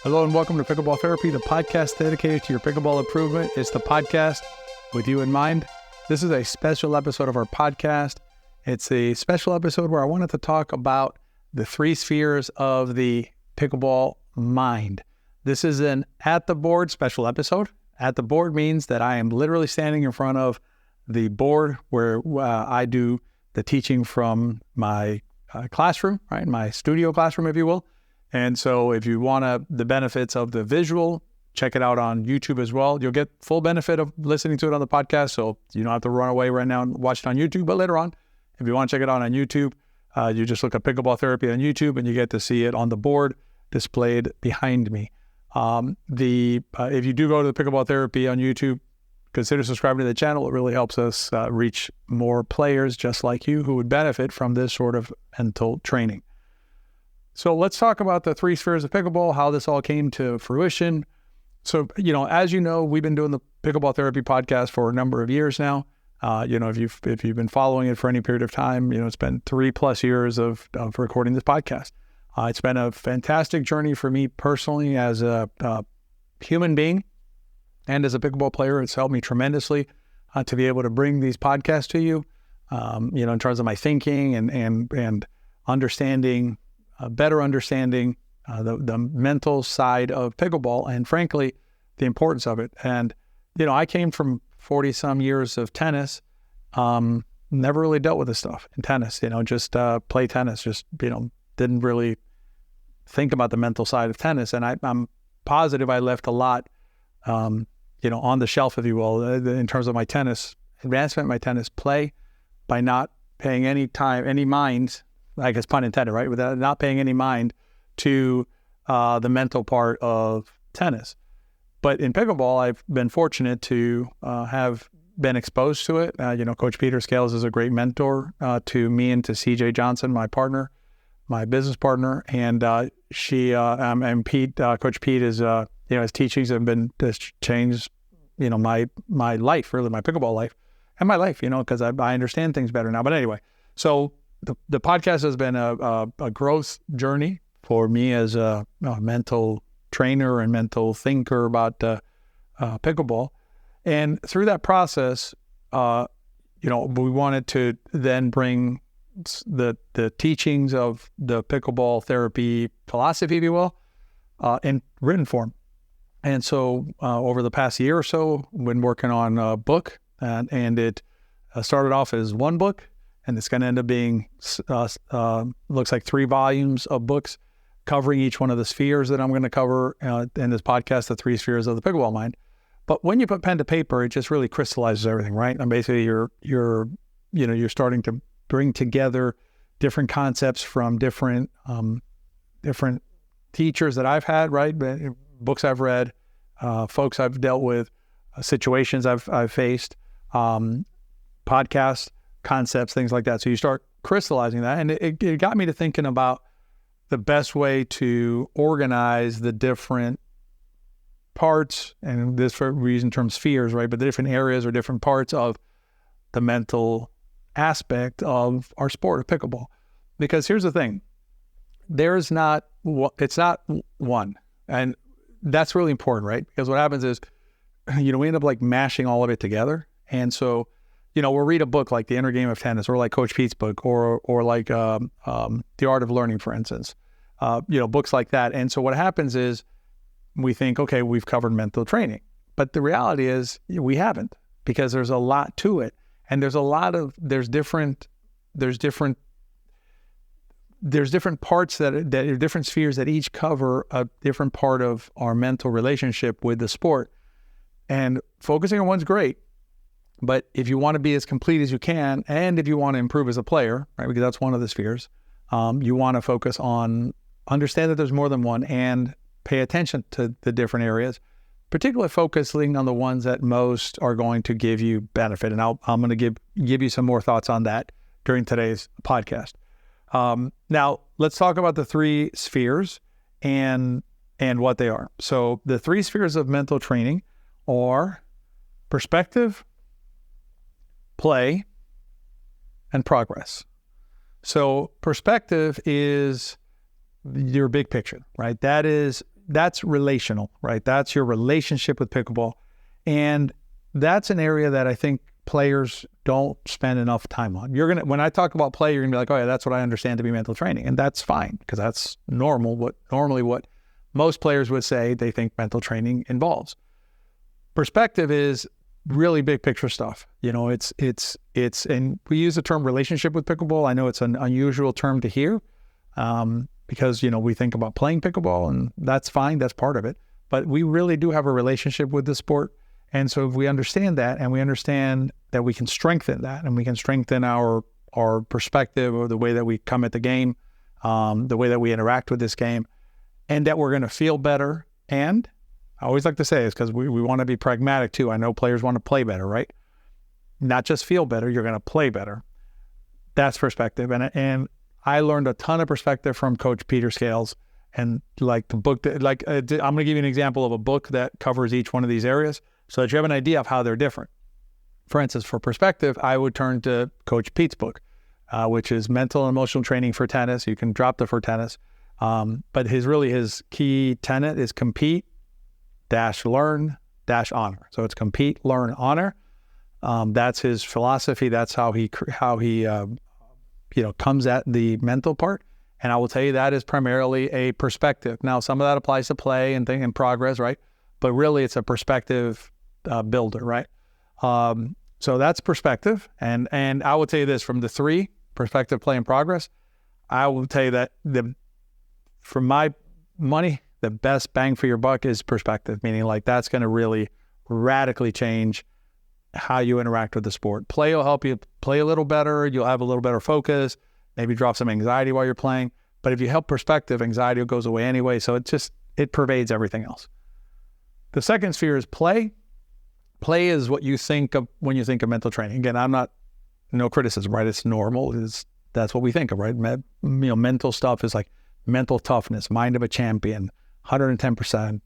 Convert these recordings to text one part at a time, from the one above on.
Hello and welcome to Pickleball Therapy, the podcast dedicated to your pickleball improvement. It's the podcast with you in mind. This is a special episode of our podcast. It's a special episode where I wanted to talk about the three spheres of the pickleball mind. This is an at the board special episode. At the board means that I am literally standing in front of the board where I do the teaching from my classroom, right? My studio classroom, if you will. And so if you want the benefits of the visual, check it out on YouTube as well. You'll get full benefit of listening to it on the podcast. So you don't have to run away right now and watch it on YouTube. But later on, if you want to check it out on YouTube, you just look at Pickleball Therapy on YouTube and you get to see it on the board displayed behind me. If you do go to the Pickleball Therapy on YouTube, consider subscribing to the channel. It really helps us reach more players just like you who would benefit from this sort of mental training. So let's talk about the three spheres of pickleball, how this all came to fruition. So, as you know, we've been doing the Pickleball Therapy podcast for a number of years now. If you've been following it for any period of time, it's been 3+ years of recording this podcast. It's been a fantastic journey for me personally as a human being and as a pickleball player. It's helped me tremendously to be able to bring these podcasts to you, in terms of my thinking and understanding, better understanding the mental side of pickleball and frankly, the importance of it. And, I came from 40 some years of tennis, never really dealt with this stuff in tennis, just play tennis, didn't really think about the mental side of tennis. And I'm positive I left a lot, on the shelf, if you will, in terms of my tennis advancement, my tennis play, by not paying any time, any mind, I guess pun intended, right? Without not paying any mind to the mental part of tennis. But in pickleball, I've been fortunate to have been exposed to it. Coach Peter Scales is a great mentor to me and to CJ Johnson, my partner, my business partner. And Pete, Coach Pete is, his teachings have been just changed, my life, really my pickleball life and my life, because I understand things better now. But anyway, so the podcast has been a growth journey for me as a mental trainer and mental thinker about pickleball. And through that process, we wanted to then bring the teachings of the pickleball therapy philosophy, if you will, in written form. And so over the past year or so, we've been working on a book, and it started off as one book. And it's going to end up being, looks like 3 volumes of books covering each one of the spheres that I'm going to cover in this podcast, the 3 spheres of the pickleball mind. But when you put pen to paper, it just really crystallizes everything, right? And basically, you're starting to bring together different concepts from different teachers that I've had, right? Books I've read, folks I've dealt with, situations I've faced, podcasts, concepts, things like that. So you start crystallizing that. And it got me to thinking about the best way to organize the different parts, and this for reason term spheres, right? But the different areas or different parts of the mental aspect of our sport of pickleball. Because here's the thing, it's not one. And that's really important, right? Because what happens is, we end up like mashing all of it together. And so, we'll read a book like The Inner Game of Tennis, or like Coach Pete's book, or like The Art of Learning, for instance, books like that. And so what happens is we think, okay, we've covered mental training, but the reality is we haven't, because there's a lot to it. And there's different parts that are different spheres that each cover a different part of our mental relationship with the sport. And focusing on one's great. But if you want to be as complete as you can, and if you want to improve as a player, right, because that's one of the spheres, you want to focus on, understand that there's more than one, and pay attention to the different areas, particularly focusing on the ones that most are going to give you benefit. And I'm going to give you some more thoughts on that during today's podcast. Now, let's talk about the 3 spheres and what they are. So the 3 spheres of mental training are perspective, play, and progress. So perspective is your big picture, right? That is that's relational, right? That's your relationship with pickleball. And that's an area that I think players don't spend enough time on. When I talk about play, you're gonna be like, oh yeah, that's what I understand to be mental training. And that's fine, because that's normally what most players would say they think mental training involves. Perspective is really big picture stuff. And we use the term relationship with pickleball. I know it's an unusual term to hear, because, we think about playing pickleball, and that's fine. That's part of it. But we really do have a relationship with the sport. And so if we understand that, and we understand that we can strengthen that, and we can strengthen our perspective, or the way that we come at the game, the way that we interact with this game, and that we're going to feel better. And I always like to say this, because we want to be pragmatic too. I know players want to play better, right? Not just feel better, you're going to play better. That's perspective. And I learned a ton of perspective from Coach Peter Scales. And like the book, I'm going to give you an example of a book that covers each one of these areas, so that you have an idea of how they're different. For instance, for perspective, I would turn to Coach Pete's book, which is Mental and Emotional Training for Tennis. You can drop the for tennis. But his key tenet is compete, -learn, -honor. So it's compete, learn, honor. That's his philosophy. That's how he comes at the mental part. And I will tell you that is primarily a perspective. Now, some of that applies to play and progress, right? But really, it's a perspective builder, right? So that's perspective. And I will tell you this, from the three, perspective, play, and progress, I will tell you that for my money, the best bang for your buck is perspective, meaning like that's going to really radically change how you interact with the sport. Play will help you play a little better. You'll have a little better focus, maybe drop some anxiety while you're playing. But if you help perspective, anxiety goes away anyway. So it pervades everything else. The second sphere is play. Play is what you think of when you think of mental training. Again, no criticism, right? It's normal. That's what we think of, right? Mental stuff is like mental toughness, mind of a champion, 110%,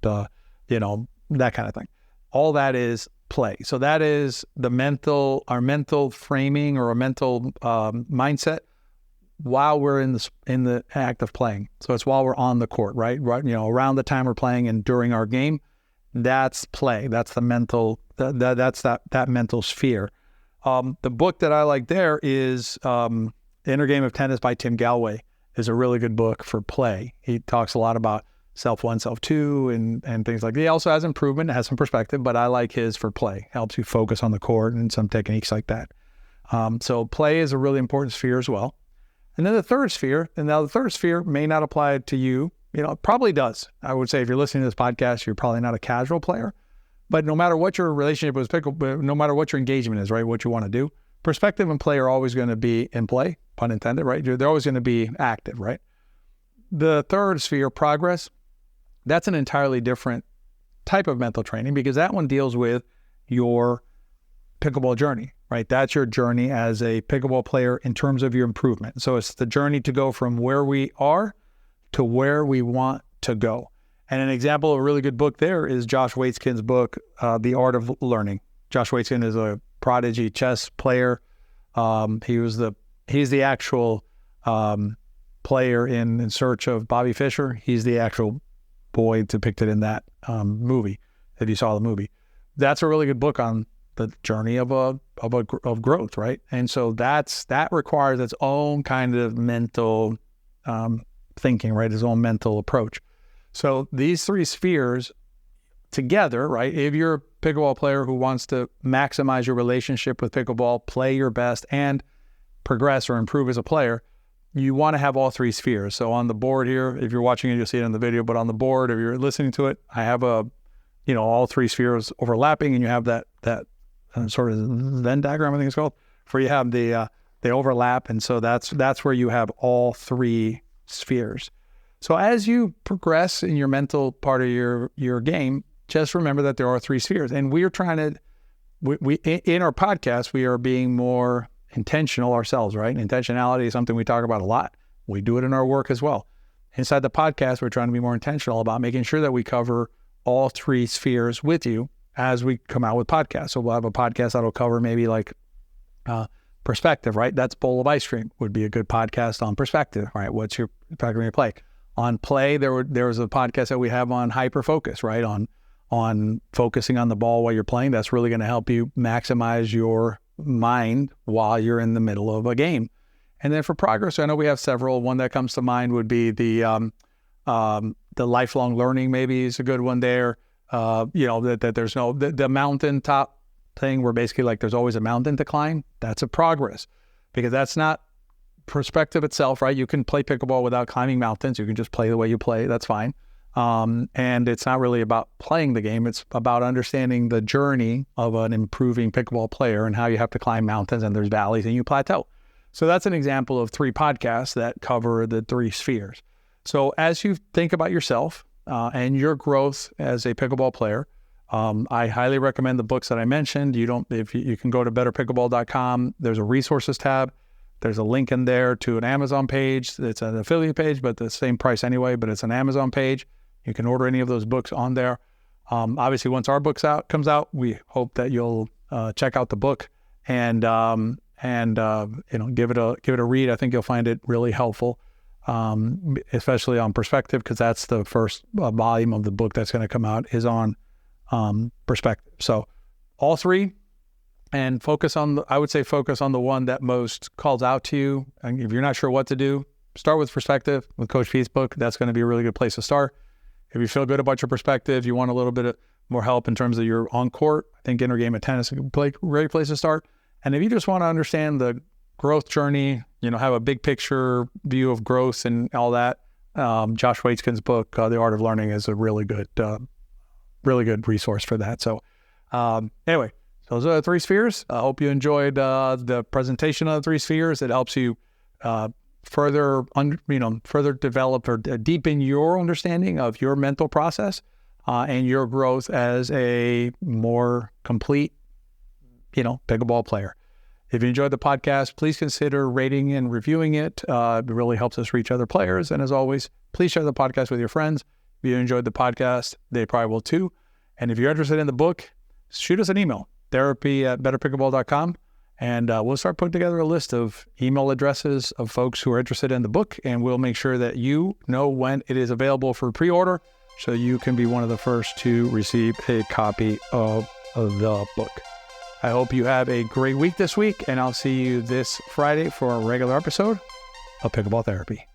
that kind of thing. All that is play. So that is our mental framing, or a mental mindset while we're in the act of playing. So it's while we're on the court, right? Around the time we're playing and during our game. That's play. That's the mental. That's that mental sphere. The book that I like there is The Inner Game of Tennis by Tim Gallwey. Is a really good book for play. He talks a lot about self one, self two, and things like that. He also has improvement, has some perspective, but I like his for play. Helps you focus on the court and some techniques like that. So play is a really important sphere as well. And then the third sphere, may not apply to you. It probably does. I would say if you're listening to this podcast, you're probably not a casual player. But no matter what your relationship with pickleball, no matter what your engagement is, right, what you want to do, perspective and play are always going to be in play, pun intended, right? They're always going to be active, right? The third sphere, progress, that's an entirely different type of mental training, because that one deals with your pickleball journey, right? That's your journey as a pickleball player in terms of your improvement. So it's the journey to go from where we are to where we want to go. And an example of a really good book there is Josh Waitzkin's book, The Art of Learning. Josh Waitzkin is a prodigy chess player. He's the actual player in Search of Bobby Fischer. He's the actual boy depicted in that movie, if you saw the movie. That's a really good book on the journey of growth, right? And so that requires its own kind of mental thinking, right? Its own mental approach. So these three spheres together, right? If you're a pickleball player who wants to maximize your relationship with pickleball, play your best, and progress or improve as a player, you want to have all three spheres. So on the board here, if you're watching it, you'll see it in the video, but on the board, if you're listening to it, I have all three spheres overlapping, and you have that sort of Venn diagram, I think it's called, where you have the overlap. And so that's where you have all three spheres. So as you progress in your mental part of your game, just remember that there are three spheres. And we are trying to, in our podcast, we are being more intentional ourselves, right? Intentionality is something we talk about a lot. We do it in our work as well. Inside the podcast, we're trying to be more intentional about making sure that we cover all three spheres with you as we come out with podcasts. So we'll have a podcast that'll cover maybe like perspective, right? That's Bowl of Ice Cream would be a good podcast on perspective, right? What's your perspective when you play? On play, there was a podcast that we have on hyper focus, right? On focusing on the ball while you're playing. That's really going to help you maximize your mind while you're in the middle of a game. And then for progress, I know we have several. One that comes to mind would be the lifelong learning. Maybe is a good one there. That there's the mountaintop thing where basically like there's always a mountain to climb. That's a progress, because that's not perspective itself, right? You can play pickleball without climbing mountains. You can just play the way you play. That's fine. And it's not really about playing the game. It's about understanding the journey of an improving pickleball player and how you have to climb mountains and there's valleys and you plateau. So that's an example of 3 podcasts that cover the 3 spheres. So as you think about yourself and your growth as a pickleball player, I highly recommend the books that I mentioned. If you can go to betterpickleball.com. There's a resources tab. There's a link in there to an Amazon page. It's an affiliate page, but the same price anyway, but it's an Amazon page. You can order any of those books on there. Obviously, once our book comes out, we hope that you'll check out the book and give it a read. I think you'll find it really helpful, especially on perspective, because that's the first volume of the book that's going to come out is on perspective. So all 3. And focus on the one that most calls out to you. And if you're not sure what to do, start with perspective with Coach Pete's book. That's going to be a really good place to start. If you feel good about your perspective, you want a little bit more help in terms of your on court, I think Inner Game of Tennis is a great place to start. And if you just want to understand the growth journey, have a big picture view of growth and all that, Josh Waitzkin's book, The Art of Learning, is a really good resource for that. So anyway, those are the 3 spheres. I hope you enjoyed the presentation of the 3 spheres. It helps you further develop or deepen your understanding of your mental process and your growth as a more complete, pickleball player. If you enjoyed the podcast, please consider rating and reviewing it. It really helps us reach other players. And as always, please share the podcast with your friends. If you enjoyed the podcast, they probably will too. And if you're interested in the book, shoot us an email. therapy@betterpickleball.com, and we'll start putting together a list of email addresses of folks who are interested in the book, and we'll make sure that you know when it is available for pre-order so you can be one of the first to receive a copy of the book. I hope you have a great week this week, and I'll see you this Friday for a regular episode of Pickleball Therapy.